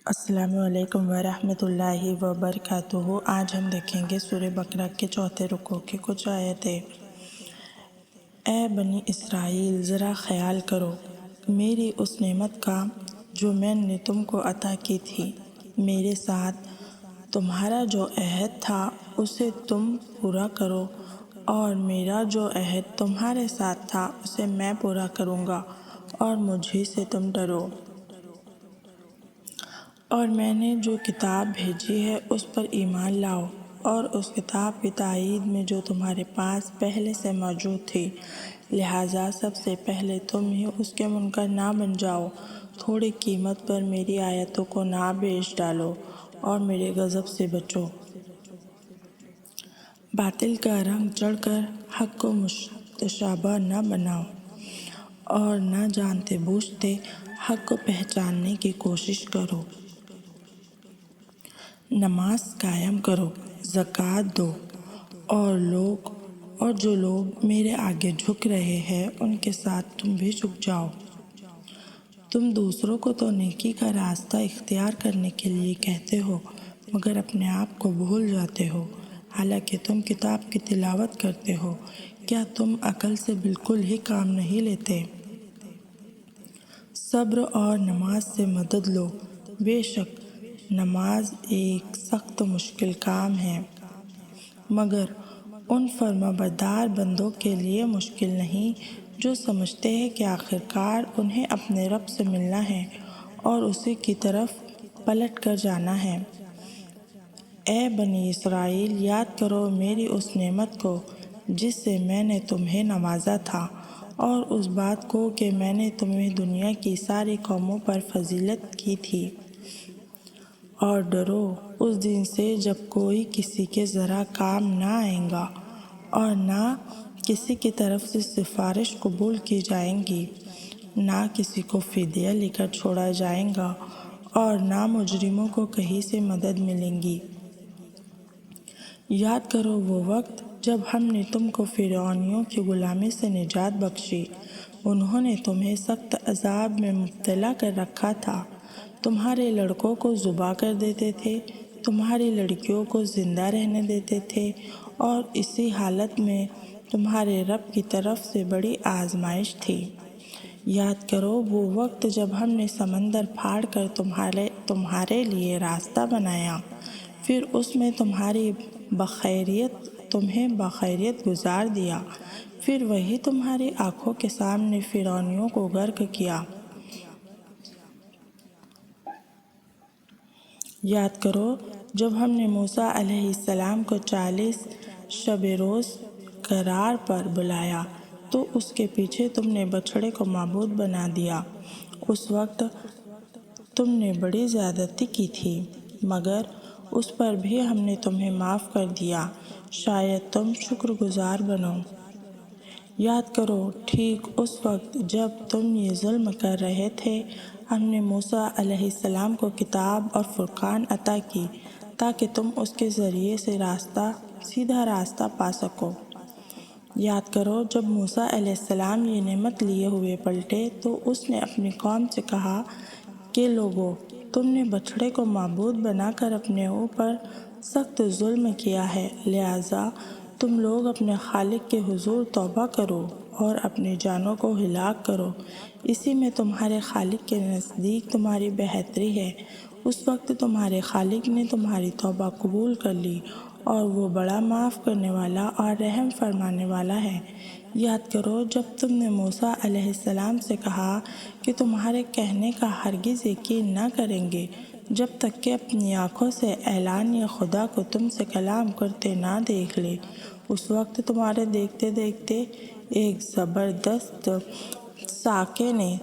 السلام علیکم ورحمۃ اللہ وبرکاتہ۔ آج ہم دیکھیں گے سورہ بقرہ کے چوتھے رکوع کی کچھ آیتیں۔ اے بنی اسرائیل، ذرا خیال کرو میری اس نعمت کا جو میں نے تم کو عطا کی تھی۔ میرے ساتھ تمہارا جو عہد تھا اسے تم پورا کرو، اور میرا جو عہد تمہارے ساتھ تھا اسے میں پورا کروں گا، اور مجھ سے تم ڈرو۔ اور میں نے جو کتاب بھیجی ہے اس پر ایمان لاؤ، اور اس کتاب کی تائید میں جو تمہارے پاس پہلے سے موجود تھی، لہٰذا سب سے پہلے تم ہی اس کے منکر نہ بن جاؤ۔ تھوڑی قیمت پر میری آیتوں کو نہ بیچ ڈالو، اور میرے غضب سے بچو۔ باطل کا رنگ چڑھ کر حق کو متشابہ نہ بناؤ، اور نہ جانتے بوجھتے حق کو پہچاننے کی کوشش کرو۔ نماز قائم کرو، زکوٰۃ دو، اور جو لوگ میرے آگے جھک رہے ہیں ان کے ساتھ تم بھی جھک جاؤ۔ تم دوسروں کو تو نیکی کا راستہ اختیار کرنے کے لیے کہتے ہو، مگر اپنے آپ کو بھول جاتے ہو، حالانکہ تم کتاب کی تلاوت کرتے ہو۔ کیا تم عقل سے بالکل ہی کام نہیں لیتے؟ صبر اور نماز سے مدد لو، بے شک نماز ایک سخت مشکل کام ہے، مگر ان فرمانبردار بندوں کے لیے مشکل نہیں جو سمجھتے ہیں کہ آخرکار انہیں اپنے رب سے ملنا ہے اور اسی کی طرف پلٹ کر جانا ہے۔ اے بنی اسرائیل، یاد کرو میری اس نعمت کو جس سے میں نے تمہیں نوازا تھا، اور اس بات کو کہ میں نے تمہیں دنیا کی ساری قوموں پر فضیلت کی تھی۔ اور ڈرو اس دن سے جب کوئی کسی کے ذرا کام نہ آئے گا، اور نہ کسی کی طرف سے سفارش قبول کی جائے گی، نہ کسی کو فدیہ لے کر چھوڑا جائے گا، اور نہ مجرموں کو کہیں سے مدد ملے گی۔ یاد کرو وہ وقت جب ہم نے تم کو فرعونیوں کی غلامی سے نجات بخشی۔ انہوں نے تمہیں سخت عذاب میں مبتلا کر رکھا تھا۔ تمہارے لڑکوں کو ذبح کر دیتے تھے، تمہاری لڑکیوں کو زندہ رہنے دیتے تھے، اور اسی حالت میں تمہارے رب کی طرف سے بڑی آزمائش تھی۔ یاد کرو وہ وقت جب ہم نے سمندر پھاڑ کر تمہارے لیے راستہ بنایا، پھر اس میں تمہیں بخیریت گزار دیا، پھر وہی تمہاری آنکھوں کے سامنے فرعونیوں کو غرق کیا۔ یاد کرو جب ہم نے موسیٰ علیہ السلام کو 40 شب روز قرار پر بلایا تو اس کے پیچھے تم نے بچھڑے کو معبود بنا دیا۔ اس وقت تم نے بڑی زیادتی کی تھی، مگر اس پر بھی ہم نے تمہیں معاف کر دیا، شاید تم شکر گزار بنو۔ یاد کرو ٹھیک اس وقت جب تم یہ ظلم کر رہے تھے، ہم نے موسیٰ علیہ السلام کو کتاب اور فرقان عطا کی تاکہ تم اس کے ذریعے سے سیدھا راستہ پا سکو۔ یاد کرو جب موسیٰ علیہ السلام یہ نعمت لیے ہوئے پلٹے تو اس نے اپنی قوم سے کہا کہ لوگو، تم نے بچھڑے کو معبود بنا کر اپنے اوپر سخت ظلم کیا ہے، لہٰذا تم لوگ اپنے خالق کے حضور توبہ کرو اور اپنی جانوں کو ہلاک کرو، اسی میں تمہارے خالق کے نزدیک تمہاری بہتری ہے۔ اس وقت تمہارے خالق نے تمہاری توبہ قبول کر لی، اور وہ بڑا معاف کرنے والا اور رحم فرمانے والا ہے۔ یاد کرو جب تم نے موسیٰ علیہ السلام سے کہا کہ تمہارے کہنے کا ہرگز یقین نہ کریں گے جب تک کہ اپنی آنکھوں سے اعلان خدا کو تم سے کلام کرتے نہ دیکھ لے۔ اس وقت تمہارے دیکھتے دیکھتے ایک زبردست صاعقے نے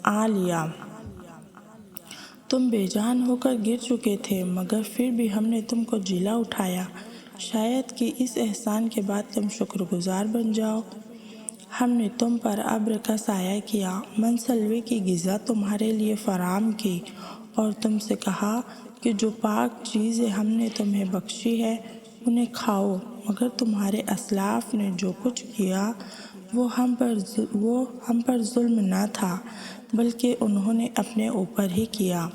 آ لیا، تم بے جان ہو کر گر چکے تھے، مگر پھر بھی ہم نے تم کو جلا اٹھایا، شاید کہ اس احسان کے بعد تم شکر گزار بن جاؤ۔ ہم نے تم پر ابر کا سایہ کیا، منسلوی کی غذا تمہارے لیے فراہم کی، اور تم سے کہا کہ جو پاک چیزیں ہم نے تمہیں بخشی ہے انہیں کھاؤ، مگر تمہارے اسلاف نے جو کچھ کیا وہ ہم پر ظلم نہ تھا، بلکہ انہوں نے اپنے اوپر ہی کیا۔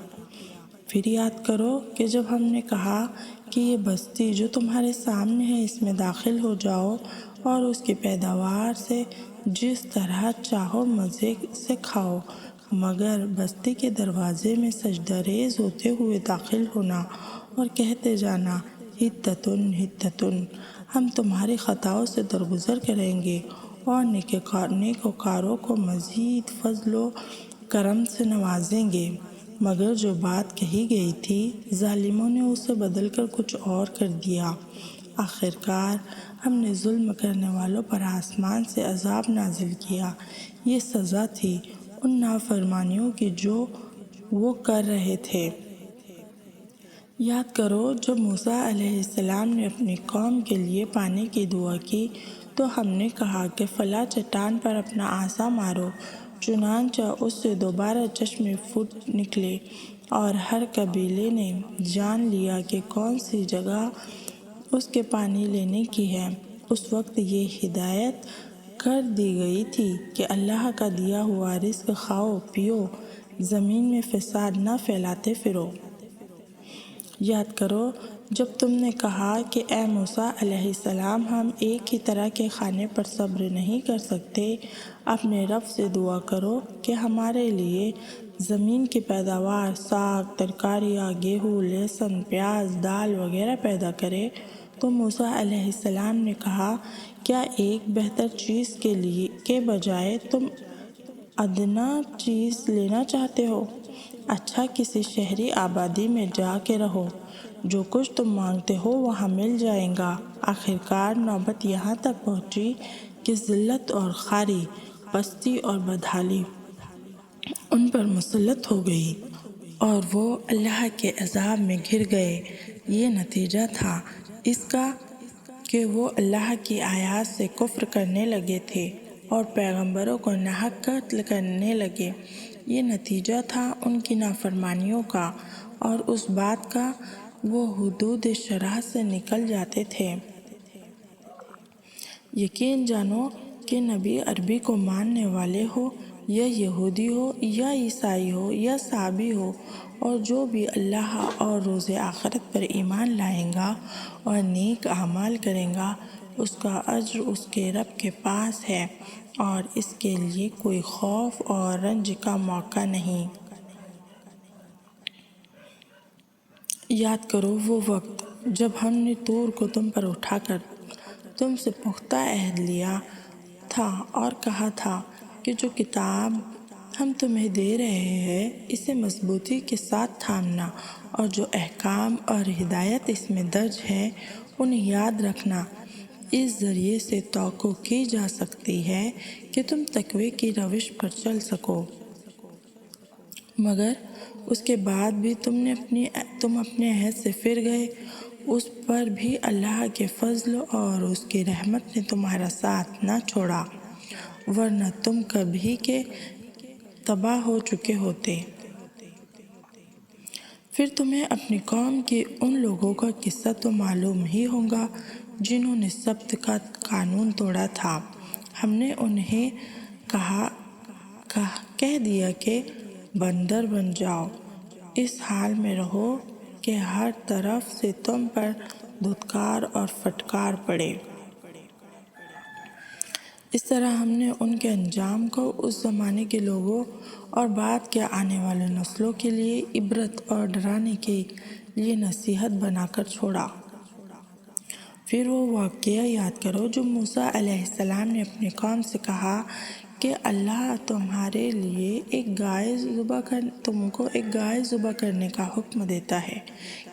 پھر یاد کرو کہ جب ہم نے کہا کہ یہ بستی جو تمہارے سامنے ہے اس میں داخل ہو جاؤ اور اس کی پیداوار سے جس طرح چاہو مزے سے کھاؤ، مگر بستی کے دروازے میں سجدہ ریز ہوتے ہوئے داخل ہونا اور کہتے جانا حتتن حتتن، ہم تمہاری خطاؤں سے درگزر کریں گے اور نیکوکاروں کو مزید فضل و کرم سے نوازیں گے۔ مگر جو بات کہی گئی تھی ظالموں نے اسے بدل کر کچھ اور کر دیا۔ آخرکار ہم نے ظلم کرنے والوں پر آسمان سے عذاب نازل کیا، یہ سزا تھی ان نافرمانیوں کی جو وہ کر رہے تھے۔ یاد کرو جب موسیٰ علیہ السلام نے اپنی قوم کے لیے پانی کی دعا کی تو ہم نے کہا کہ فلاں چٹان پر اپنا عصا مارو، چنانچہ اس سے دوبارہ چشمے پھوٹ نکلے اور ہر قبیلے نے جان لیا کہ کون سی جگہ اس کے پانی لینے کی ہے۔ اس وقت یہ ہدایت کر دی گئی تھی کہ اللہ کا دیا ہوا رزق کھاؤ پیو، زمین میں فساد نہ پھیلاتے پھرو۔ یاد کرو جب تم نے کہا کہ اے موسیٰ علیہ السلام، ہم ایک ہی طرح کے کھانے پر صبر نہیں کر سکتے، اپنے رب سے دعا کرو کہ ہمارے لیے زمین کی پیداوار، ساگ، ترکاریاں، گیہوں، لہسن، پیاز، دال وغیرہ پیدا کرے۔ تو موسیٰ علیہ السلام نے کہا کیا ایک بہتر چیز کے بجائے تم ادنیٰ چیز لینا چاہتے ہو؟ اچھا کسی شہری آبادی میں جا کے رہو، جو کچھ تم مانگتے ہو وہاں مل جائے گا۔ آخرکار نوبت یہاں تک پہنچی کہ ذلت اور خواری، پستی اور بدحالی ان پر مسلط ہو گئی اور وہ اللہ کے عذاب میں گر گئے۔ یہ نتیجہ تھا اس کا کہ وہ اللہ کی آیات سے کفر کرنے لگے تھے اور پیغمبروں کو ناحق قتل کرنے لگے۔ یہ نتیجہ تھا ان کی نافرمانیوں کا اور اس بات کا وہ حدود شرع سے نکل جاتے تھے۔ یقین جانو کہ نبی عربی کو ماننے والے ہو یا یہودی ہو یا عیسائی ہو یا صابئی ہو، اور جو بھی اللہ اور روز آخرت پر ایمان لائے گا اور نیک اعمال کرے گا، اس کا اجر اس کے رب کے پاس ہے اور اس کے لیے کوئی خوف اور رنج کا موقع نہیں۔ یاد کرو وہ وقت جب ہم نے طور کو تم پر اٹھا کر تم سے پختہ عہد لیا تھا اور کہا تھا کہ جو کتاب ہم تمہیں دے رہے ہیں اسے مضبوطی کے ساتھ تھامنا، اور جو احکام اور ہدایت اس میں درج ہے انہیں یاد رکھنا۔ اس ذریعے سے توقع کی جا سکتی ہے کہ تم تقوی کی روش پر چل سکو، مگر اس کے بعد بھی تم اپنے عہد سے پھر گئے۔ اس پر بھی اللہ کے فضل اور اس کی رحمت نے تمہارا ساتھ نہ چھوڑا، ورنہ تم کبھی کے تباہ ہو چکے ہوتے۔ پھر تمہیں اپنی قوم کے ان لوگوں کا قصہ تو معلوم ہی ہوگا جنہوں نے سبت کا قانون توڑا تھا۔ ہم نے انہیں کہہ دیا کہ بندر بن جاؤ، اس حال میں رہو کہ ہر طرف سے تم پر دھتکار اور پھٹکار پڑے۔ اس طرح ہم نے ان کے انجام کو اس زمانے کے لوگوں اور بعد کے آنے والے نسلوں کے لیے عبرت اور ڈرانے کے لیے نصیحت بنا کر چھوڑا۔ پھر وہ واقعہ یاد کرو جو موسیٰ علیہ السلام نے اپنی قوم سے کہا کہ اللہ تمہارے لیے تم کو ایک گائے ذبح کرنے کا حکم دیتا ہے۔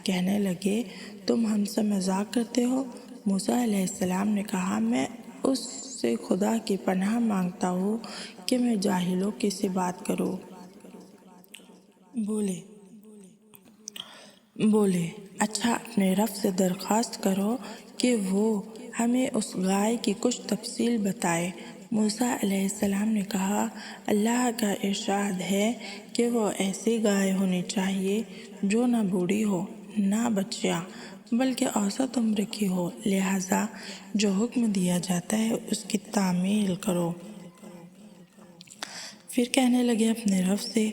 کہنے لگے تم ہم سے مذاق کرتے ہو؟ موسیٰ علیہ السلام نے کہا میں اس سے خدا کی پناہ مانگتا ہوں کہ میں جاہلوں کی سی بات کروں۔ بولے اچھا اپنے رب سے درخواست کرو کہ وہ ہمیں اس گائے کی کچھ تفصیل بتائے۔ موسیٰ علیہ السلام نے کہا اللہ کا ارشاد ہے کہ وہ ایسی گائے ہونی چاہیے جو نہ بوڑھی ہو نہ بچیا بلکہ اوسط عمر کی ہو، لہٰذا جو حکم دیا جاتا ہے اس کی تعمیل کرو۔ پھر کہنے لگے اپنے رب سے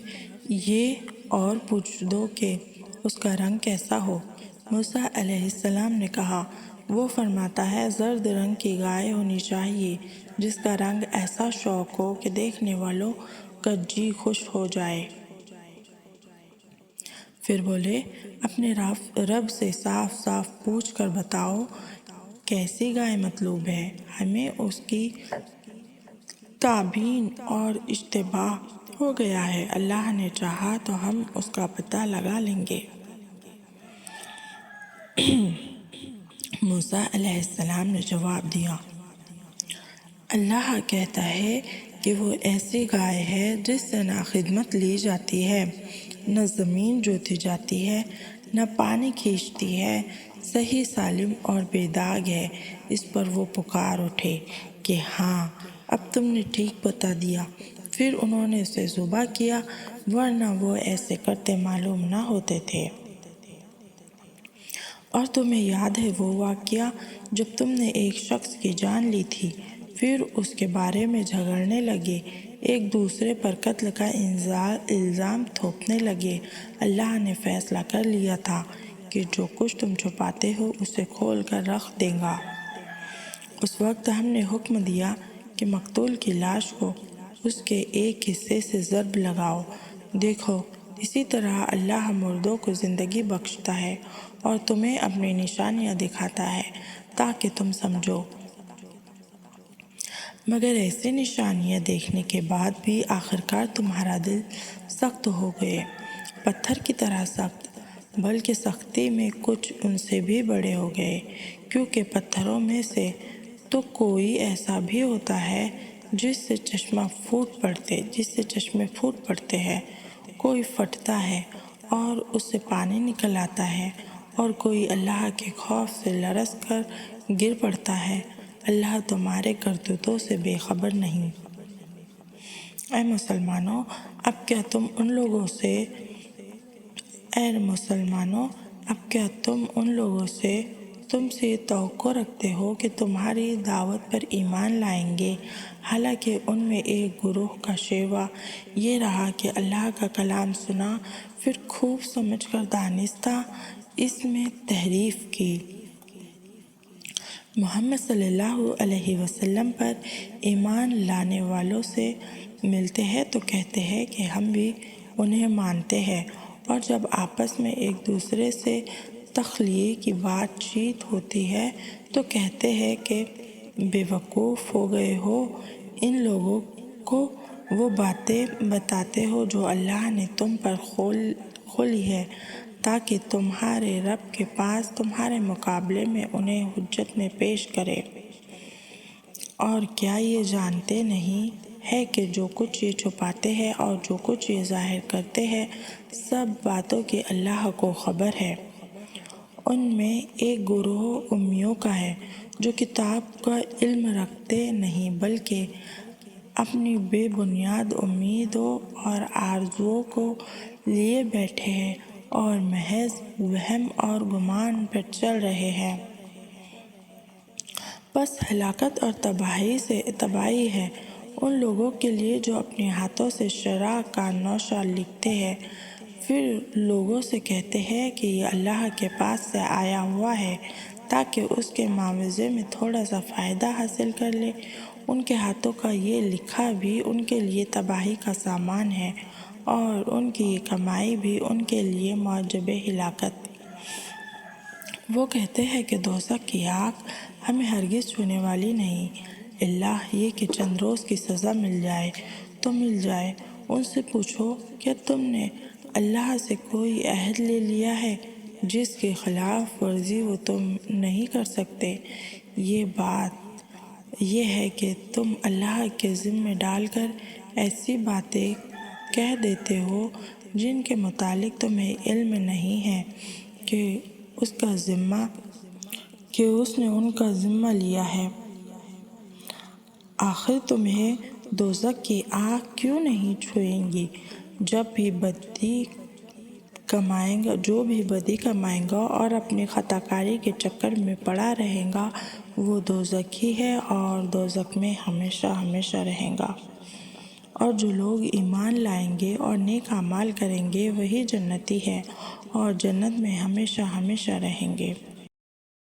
یہ اور پوچھ دو کہ اس کا رنگ کیسا ہو؟ موسیٰ علیہ السلام نے کہا، وہ فرماتا ہے زرد رنگ کی گائے ہونی چاہیے جس کا رنگ ایسا شوق ہو کہ دیکھنے والوں کا جی خوش ہو جائے۔ پھر بولے، اپنے رب سے صاف صاف پوچھ کر بتاؤ کیسی گائے مطلوب ہے، ہمیں اس کی تعبین اور اشتباہ ہو گیا ہے، اللہ نے چاہا تو ہم اس کا پتہ لگا لیں گے۔ موسیٰ علیہ السلام نے جواب دیا، اللہ کہتا ہے کہ وہ ایسی گائے ہے جس سے نہ خدمت لی جاتی ہے، نہ زمین جوتی جاتی ہے، نہ پانی کھینچتی ہے، صحیح سالم اور بے داغ ہے۔ اس پر وہ پکار اٹھے کہ ہاں اب تم نے ٹھیک بتا دیا، پھر انہوں نے اسے ذبح کیا، ورنہ وہ ایسے کرتے معلوم نہ ہوتے تھے۔ اور تمہیں یاد ہے وہ واقعہ جب تم نے ایک شخص کی جان لی تھی، پھر اس کے بارے میں جھگڑنے لگے، ایک دوسرے پر قتل کا الزام تھوپنے لگے۔ اللہ نے فیصلہ کر لیا تھا کہ جو کچھ تم چھپاتے ہو اسے کھول کر رکھ دے گا۔ اس وقت ہم نے حکم دیا کہ مقتول کی لاش کو اس کے ایک حصے سے ضرب لگاؤ۔ دیکھو، اسی طرح اللہ مردوں کو زندگی بخشتا ہے اور تمہیں اپنی نشانیاں دکھاتا ہے تاکہ تم سمجھو۔ مگر ایسے نشانیاں دیکھنے کے بعد بھی آخرکار تمہارا دل سخت ہو گئے، پتھر کی طرح سخت، بلکہ سختی میں کچھ ان سے بھی بڑے ہو گئے، کیونکہ پتھروں میں سے تو کوئی ایسا بھی ہوتا ہے جس سے چشمے پھوٹ پڑتے ہیں، کوئی پھٹتا ہے اور اس سے پانی نکل آتا ہے، اور کوئی اللہ کے خوف سے لرز کر گر پڑتا ہے۔ اللہ تمہارے کرتوتوں سے بے خبر نہیں۔ اے مسلمانوں، اب کیا تم ان لوگوں سے تم سے یہ توقع رکھتے ہو کہ تمہاری دعوت پر ایمان لائیں گے، حالانکہ ان میں ایک گروہ کا شیوا یہ رہا کہ اللہ کا کلام سنا، پھر خوب سمجھ کر دانستہ اس میں تحریف کی۔ محمد صلی اللہ علیہ وسلم پر ایمان لانے والوں سے ملتے ہیں تو کہتے ہیں کہ ہم بھی انہیں مانتے ہیں، اور جب آپس میں ایک دوسرے سے تخلیہ کی بات چیت ہوتی ہے تو کہتے ہیں کہ بے وقوف ہو گئے ہو، ان لوگوں کو وہ باتیں بتاتے ہو جو اللہ نے تم پر کھولی ہے تاکہ تمہارے رب کے پاس تمہارے مقابلے میں انہیں حجت میں پیش کرے۔ اور کیا یہ جانتے نہیں ہے کہ جو کچھ یہ چھپاتے ہیں اور جو کچھ یہ ظاہر کرتے ہیں، سب باتوں کی اللہ کو خبر ہے۔ ان میں ایک گروہ امیوں کا ہے جو کتاب کا علم رکھتے نہیں، بلکہ اپنی بے بنیاد امیدوں اور آرزوؤں کو لیے بیٹھے ہیں اور محض وہم اور گمان پر چل رہے ہیں۔ بس ہلاکت اور تباہی ہے ان لوگوں کے لیے جو اپنے ہاتھوں سے شرع کا نوشہ لکھتے ہیں، پھر لوگوں سے کہتے ہیں کہ یہ اللہ کے پاس سے آیا ہوا ہے تاکہ اس کے معاوضے میں تھوڑا سا فائدہ حاصل کر لے۔ ان کے ہاتھوں کا یہ لکھا بھی ان کے لیے تباہی کا سامان ہے، اور ان کی یہ کمائی بھی ان کے لیے موجب ہلاکت۔ وہ کہتے ہیں کہ دوزخ کی آگ ہمیں ہرگز چھونے والی نہیں، اللہ یہ کہ چند روز کی سزا مل جائے تو مل جائے۔ ان سے پوچھو، کیا تم نے اللہ سے کوئی عہد لے لیا ہے جس کی خلاف ورزی وہ تم نہیں کر سکتے؟ یہ بات یہ ہے کہ تم اللہ کے ذمہ ڈال کر ایسی باتیں کہہ دیتے ہو جن کے متعلق تمہیں علم نہیں ہے کہ اس نے ان کا ذمہ لیا ہے۔ آخر تمہیں دوزخ کی آگ کیوں نہیں چھوئے گی؟ جو بھی بدی کمائے گا اور اپنی خطا کاری کے چکر میں پڑا رہے گا، وہ دوزخی ہے اور دوزخ میں ہمیشہ ہمیشہ رہے گا۔ اور جو لوگ ایمان لائیں گے اور نیک اعمال کریں گے وہی جنتی ہیں اور جنت میں ہمیشہ ہمیشہ رہیں گے۔